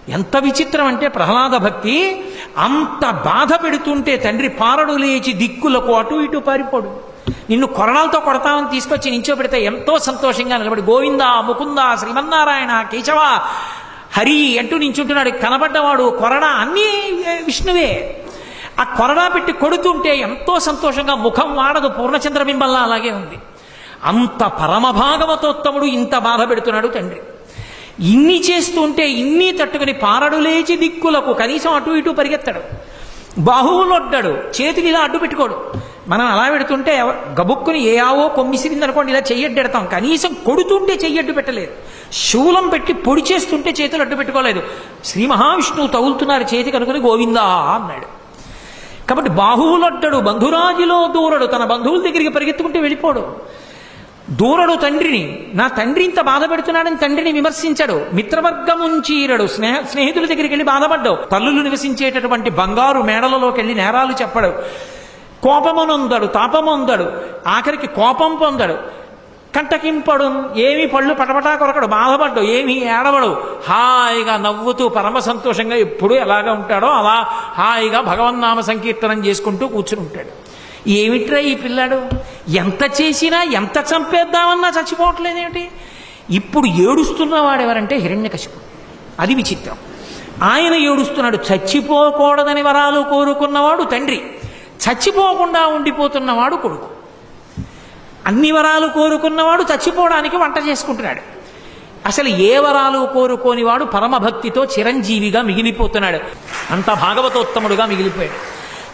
ఎంత విచిత్రం అంటే ప్రహ్లాద భక్తి, అంత బాధ పెడుతుంటే తండ్రి పారడు లేచి దిక్కులకు అటు ఇటు పారిపోడు. నిన్ను కొరడాలతో కొడతామని తీసుకొచ్చి నించోబెడితే ఎంతో సంతోషంగా నిలబడి గోవింద ముకుంద శ్రీమన్నారాయణ కేశవ హరి అంటూ నించుంటున్నాడు. కనబడ్డవాడు కొరడా అన్నీ విష్ణువే. ఆ కొరడా పెట్టి కొడుతుంటే ఎంతో సంతోషంగా, ముఖం వాడదు, పూర్ణచంద్రబింబంలా అలాగే ఉంది. అంత పరమభాగవతోత్తముడు ఇంత బాధ పెడుతున్నాడు తండ్రి. ఇన్ని చేస్తుంటే ఇన్ని తట్టుకుని పారడు లేచి దిక్కులకు, కనీసం అటు ఇటు పరిగెత్తాడు. బాహువులొడ్డాడు, చేతులు ఇలా అడ్డు పెట్టుకోడు. మనం అలా పెడుతుంటే గబుక్కుని ఏ ఆవో కొమ్మిసిరింది అనుకోండి, ఇలా చెయ్యడ్డెడతాం. కనీసం కొడుతుంటే చెయ్యడ్డు పెట్టలేదు. శూలం పెట్టి పొడి చేస్తుంటే చేతులు అడ్డు పెట్టుకోలేదు. శ్రీ మహావిష్ణువు తగులుతున్నారు చేతికి అనుకుని గోవిందా అన్నాడు. కాబట్టి బాహువులొడ్డడు, బంధురాజులో దూరడు, తన బంధువుల దగ్గరికి పరిగెత్తుకుంటే వెళ్ళిపోడు. దూరడు తండ్రిని, నా తండ్రి ఇంత బాధ పెడుతున్నాడని తండ్రిని విమర్శించాడు. మిత్రవర్గముంచీరడు, స్నేహితుల దగ్గరికి వెళ్ళి బాధపడ్డావు. తల్లులు నివసించేటటువంటి బంగారు మేడలలోకి వెళ్ళి నేరాలు చెప్పడు. కోపమునొందడు, తాపమొందడు, ఆఖరికి కోపం పొందడు. కంటకింపడు, ఏమీ పళ్ళు పటపటా కొరకడు, బాధపడ్డు, ఏమీ ఏడవడు. హాయిగా నవ్వుతూ పరమ సంతోషంగా ఎప్పుడూ ఎలాగా ఉంటాడో అలా హాయిగా భగవన్నామ సంకీర్తనం చేసుకుంటూ కూర్చుని ఉంటాడు. ఏమిట్రా ఈ పిల్లాడు, ఎంత చేసినా ఎంత చంపేద్దామన్నా చచ్చిపోవట్లేదేమిటి? ఇప్పుడు ఏడుస్తున్నవాడెవరంటే హిరణ్యకశిపుడు. అది విచిత్రం. ఆయన ఏడుస్తున్నాడు. చచ్చిపోకూడదని వరాలు కోరుకున్నవాడు తండ్రి, చచ్చిపోకుండా ఉండిపోతున్నవాడు కొడుకు. అన్ని వరాలు కోరుకున్నవాడు చచ్చిపోవడానికి వంట చేసుకుంటున్నాడు. అసలు ఏ వరాలు కోరుకోనివాడు పరమభక్తితో చిరంజీవిగా మిగిలిపోతున్నాడు. అంత భాగవతోత్తముడుగా మిగిలిపోయాడు.